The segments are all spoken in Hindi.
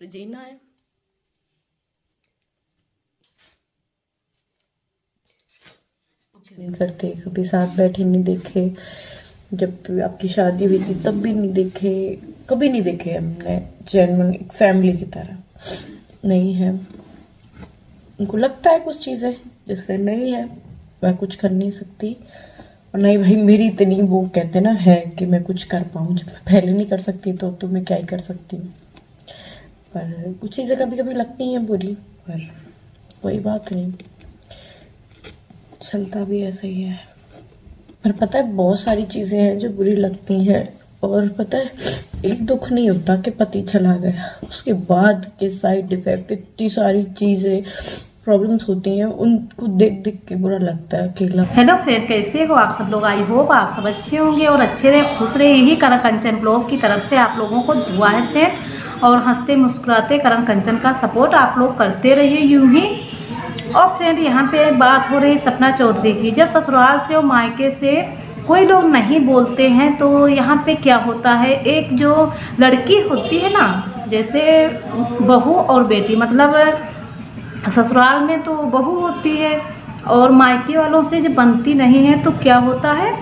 तो जीना है। नहीं करते, कभी साथ बैठे नहीं देखे, जब आपकी शादी हुई थी तब भी नहीं देखे, कभी नहीं देखे हमने जेन्युइन एक फैमिली की तरह नहीं है। उनको लगता है कुछ चीज़ें जैसे नहीं है, मैं कुछ कर नहीं सकती, और नहीं भाई मेरी इतनी वो कहते ना है कि मैं कुछ कर पाऊँ, जब मैं पहले नहीं कर सकती तो मैं क्या ही कर सकती हूँ। पर कुछ चीज़ें कभी कभी लगती हैं बुरी, पर कोई बात नहीं, चलता भी ऐसा ही है। पर पता है बहुत सारी चीज़ें हैं जो बुरी लगती हैं, और पता है एक दुख नहीं होता कि पति चला गया, उसके बाद के साइड इफेक्ट इतनी सारी चीज़ें प्रॉब्लम्स होती हैं, उनको देख देख के बुरा लगता है अकेला। हेलो फ्रेंड, कैसे हो आप सब लोग। आई होप आप सब अच्छे होंगे और अच्छे रहे, खुश रहे। यही करण कंचन ब्लॉग की तरफ से आप लोगों को दुआ है फ्रेंड, और हंसते मुस्कुराते करण कंचन का सपोर्ट आप लोग करते रहिए यूं ही। और फ्रेंड यहाँ पे बात हो रही सपना चौधरी की। जब ससुराल से और मायके से कोई लोग नहीं बोलते हैं तो यहाँ पे क्या होता है, एक जो लड़की होती है ना, जैसे बहू और बेटी, मतलब ससुराल में तो बहू होती है और मायके वालों से जब बनती नहीं है तो क्या होता है,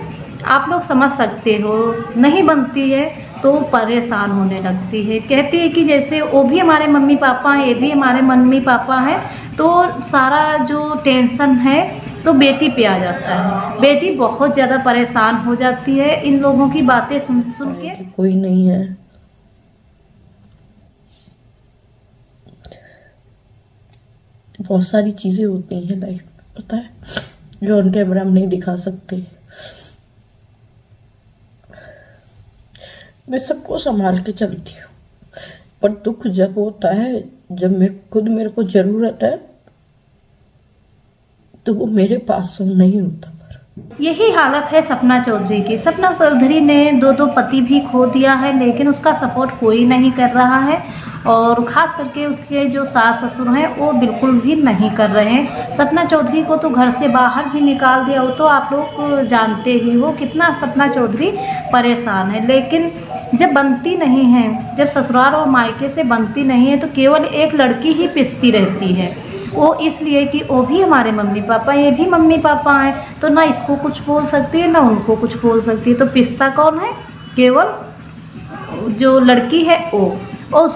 आप लोग समझ सकते हो। नहीं बनती है तो परेशान होने लगती है, कहती है कि जैसे वो भी हमारे मम्मी पापा हैं, ये भी हमारे मम्मी पापा हैं, तो सारा जो टेंशन है तो बेटी पे आ जाता है। बेटी बहुत ज़्यादा परेशान हो जाती है इन लोगों की बातें सुन सुन के। कोई नहीं है, बहुत सारी चीज़ें होती हैं लाइफ में, पता है, जो ऑन कैमरा हम नहीं दिखा सकते। मैं सबको संभाल के चलती हूँ, पर दुख जब होता है, जब मेरे को जरूरत है तो वो मेरे पास नहीं होता। यही हालत है सपना चौधरी की। सपना चौधरी ने दो पति भी खो दिया है, लेकिन उसका सपोर्ट कोई नहीं कर रहा है, और ख़ास करके उसके जो सास ससुर हैं वो बिल्कुल भी नहीं कर रहे हैं। सपना चौधरी को तो घर से बाहर भी निकाल दिया, वो तो आप लोग जानते ही हो कितना सपना चौधरी परेशान है। लेकिन जब बनती नहीं है, जब ससुराल और मायके से बनती नहीं है, तो केवल एक लड़की ही पिसती रहती है। वो इसलिए कि वो भी हमारे मम्मी पापा, ये भी मम्मी पापा हैं, तो ना इसको कुछ बोल सकती है ना उनको कुछ बोल सकती है। तो पिसता कौन है, केवल जो लड़की है वो। और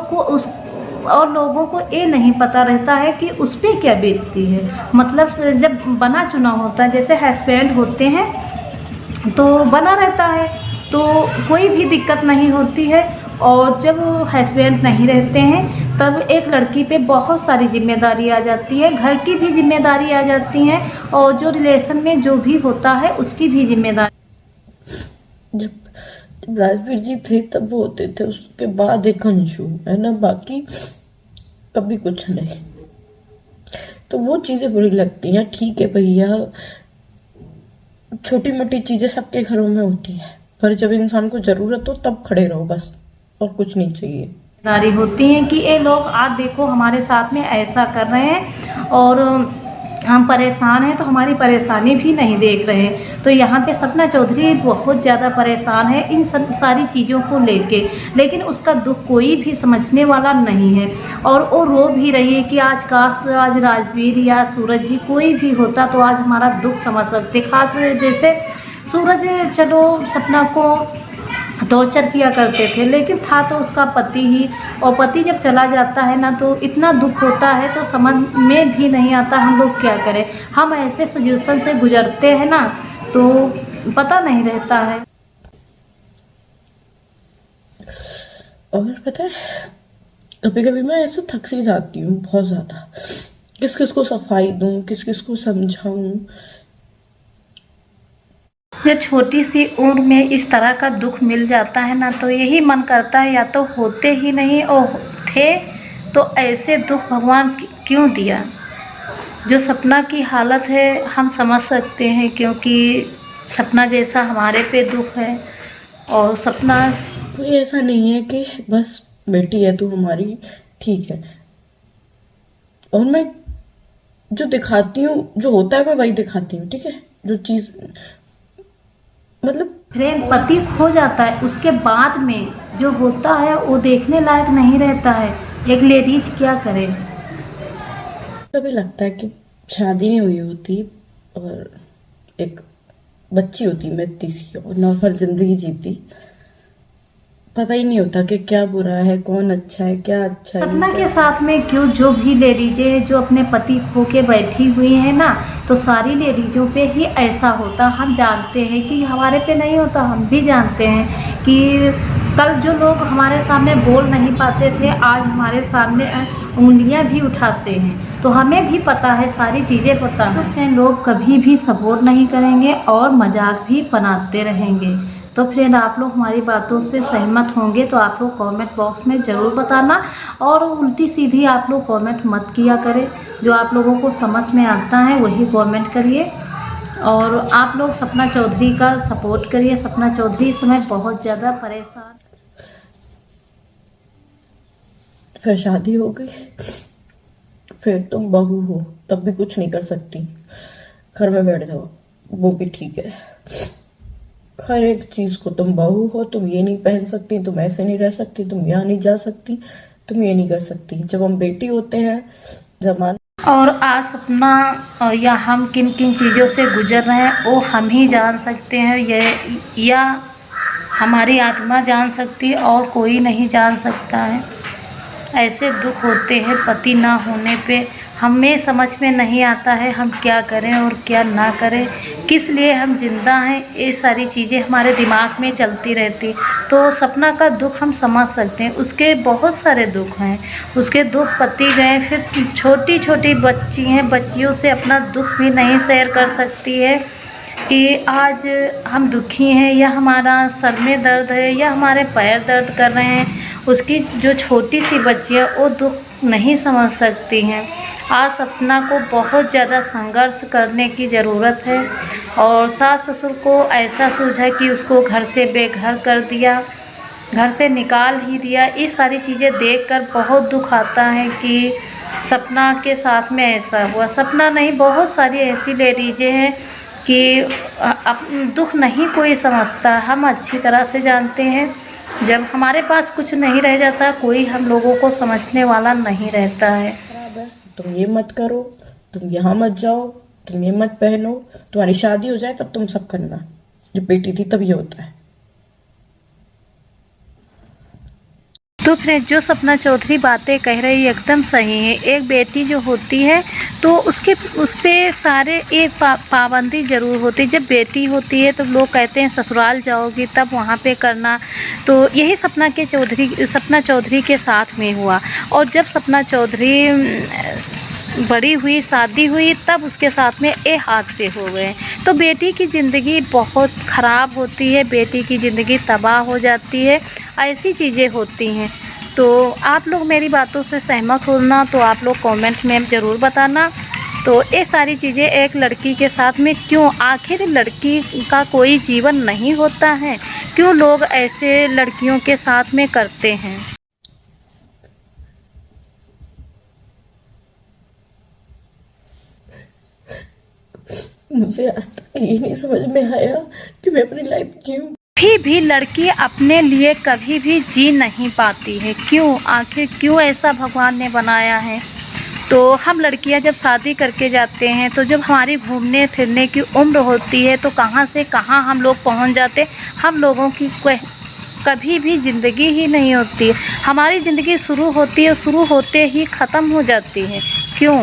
और लोगों को ये नहीं पता रहता है कि उस पर क्या बीतती है। मतलब जब बना चुना होता है, जैसे हस्बैंड होते हैं तो बना रहता है तो कोई भी दिक्कत नहीं होती है, और जब हस्बैंड नहीं रहते हैं तब एक लड़की पे बहुत सारी जिम्मेदारी आ जाती है, घर की भी जिम्मेदारी आ जाती है, और जो रिलेशन में जो भी होता है उसकी भी जिम्मेदारी। जब राजवीर जी थे तब वो होते थे, उसके बाद एक अंशु है ना, बाकी कभी कुछ नहीं। तो वो चीजें बुरी लगती हैं। ठीक है भैया, छोटी मोटी चीजें सबके घरों में होती हैं, पर जब इंसान को जरूरत हो तब खड़े रहो बस, और कुछ नहीं चाहिए। जिम्मेदारी होती है कि ये लोग आज देखो हमारे साथ में ऐसा कर रहे हैं और हम परेशान हैं, तो हमारी परेशानी भी नहीं देख रहे हैं। तो यहाँ पे सपना चौधरी बहुत ज़्यादा परेशान है इन सब सारी चीज़ों को लेके, लेकिन उसका दुख कोई भी समझने वाला नहीं है। और वो रो भी रही है कि आज काश आज राजवीर या सूरज जी कोई भी होता तो आज हमारा दुख समझ सकते। खास जैसे सूरज चलो सपना को टॉर्चर किया करते थे, लेकिन था तो उसका पति ही, और पति जब चला जाता है ना तो इतना दुख होता है, तो समझ में भी नहीं आता हम लोग क्या करें। हम ऐसे सिचुएशन से गुजरते हैं ना तो पता नहीं रहता है। और पता है कभी कभी मैं ऐसे थक सी जाती हूँ बहुत ज्यादा, किस किस को सफाई दूँ, किस किस को समझाऊँ। जब छोटी सी उम्र में इस तरह का दुख मिल जाता है ना तो यही मन करता है या तो होते ही नहीं, और थे तो ऐसे दुख भगवान क्यों दिया। जो सपना की हालत है हम समझ सकते हैं, क्योंकि सपना जैसा हमारे पे दुख है। और सपना कोई ऐसा नहीं है कि बस बेटी है तू हमारी, ठीक है, और मैं जो दिखाती हूँ जो होता है मैं वही दिखाती हूँ, ठीक है। जो चीज मतलब फ्रेंड पति खो जाता है, उसके बाद में जो होता है वो देखने लायक नहीं रहता है। एक लेडीज क्या करे। कभी लगता है कि शादी नहीं हुई होती और एक बच्ची होती मैं इतनी सी और नॉर्मल जिंदगी जीती, पता ही नहीं होता कि क्या बुरा है, कौन अच्छा है, क्या अच्छा है, सपना क्या। के साथ में क्यों जो भी लेडीजें हैं जो अपने पति खो के बैठी हुई हैं ना, तो सारी लेडीजों पे ही ऐसा होता। हम जानते हैं कि हमारे पे नहीं होता, हम भी जानते हैं कि कल जो लोग हमारे सामने बोल नहीं पाते थे आज हमारे सामने उंगलियां भी उठाते हैं, तो हमें भी पता है, सारी चीज़ें पता है। तो लोग कभी भी सपोर्ट नहीं करेंगे और मजाक भी बनाते रहेंगे। तो फ्रेंड, आप लोग हमारी बातों से सहमत होंगे तो आप लोग कमेंट बॉक्स में ज़रूर बताना, और उल्टी सीधी आप लोग कमेंट मत किया करें। जो आप लोगों को समझ में आता है वही कमेंट करिए, और आप लोग सपना चौधरी का सपोर्ट करिए। सपना चौधरी इस समय बहुत ज़्यादा परेशान। फिर शादी हो गई, फिर तुम बहू हो, तब भी कुछ नहीं कर सकती, घर में बैठ जाओ, वो भी ठीक है। हर एक चीज को, तुम बहू हो, तुम ये नहीं पहन सकती, तुम ऐसे नहीं रह सकती, तुम यहाँ नहीं जा सकती, तुम ये नहीं कर सकती। जब हम बेटी होते हैं, जमाना और आज सपना या हम किन किन चीज़ों से गुजर रहे हैं वो हम ही जान सकते हैं, ये या हमारी आत्मा जान सकती है और कोई नहीं जान सकता है। ऐसे दुख होते हैं पति ना होने पे, हमें समझ में नहीं आता है हम क्या करें और क्या ना करें, किस लिए हम जिंदा हैं। ये सारी चीज़ें हमारे दिमाग में चलती रहती। तो सपना का दुख हम समझ सकते हैं, उसके बहुत सारे दुख हैं। उसके 2 पति गए, फिर छोटी छोटी बच्ची हैं, बच्चियों से अपना दुख भी नहीं शेयर कर सकती है कि आज हम दुखी हैं या हमारा सर में दर्द है या हमारे पैर दर्द कर रहे हैं। उसकी जो छोटी सी बच्ची है वो दुख नहीं समझ सकती हैं। आज सपना को बहुत ज़्यादा संघर्ष करने की ज़रूरत है, और सास ससुर को ऐसा सूझा कि उसको घर से बेघर कर दिया, घर से निकाल ही दिया। ये सारी चीज़ें देखकर बहुत दुख आता है कि सपना के साथ में ऐसा हुआ। सपना नहीं, बहुत सारी ऐसी लेडीजें हैं कि दुख नहीं कोई समझता। हम अच्छी तरह से जानते हैं, जब हमारे पास कुछ नहीं रह जाता कोई हम लोगों को समझने वाला नहीं रहता है। खराब है, तुम ये मत करो, तुम यहाँ मत जाओ, तुम ये मत पहनो, तुम्हारी शादी हो जाए तब तुम सब करना। जब बेटी थी तब ये होता है। तो फ्रेंड, जो सपना चौधरी बातें कह रही है एकदम सही है। एक बेटी जो होती है तो उस पर सरे एक पाबंदी ज़रूर होती है। जब बेटी होती है तो लोग कहते हैं ससुराल जाओगी तब वहाँ पे करना। तो यही सपना चौधरी के साथ में हुआ। और जब सपना चौधरी बड़ी हुई, शादी हुई, तब उसके साथ में ये हादसे हो गए। तो बेटी की ज़िंदगी बहुत ख़राब होती है, बेटी की ज़िंदगी तबाह हो जाती है, ऐसी चीज़ें होती हैं। तो आप लोग मेरी बातों से सहमत होना तो आप लोग कमेंट में ज़रूर बताना। तो ये सारी चीज़ें एक लड़की के साथ में क्यों, आखिर लड़की का कोई जीवन नहीं होता है, क्यों लोग ऐसे लड़कियों के साथ में करते हैं। मुझे आज तक ये नहीं समझ में आया कि मैं अपनी लाइफ जीऊं। भी लड़की अपने लिए कभी भी जी नहीं पाती है। क्यों, आखिर क्यों ऐसा भगवान ने बनाया है। तो हम लड़कियां जब शादी करके जाते हैं तो जब हमारी घूमने फिरने की उम्र होती है तो कहां से कहां हम लोग पहुंच जाते। हम लोगों की कभी भी ज़िंदगी ही नहीं होती। हमारी ज़िंदगी शुरू होती है, शुरू होते ही ख़त्म हो जाती है। क्यों?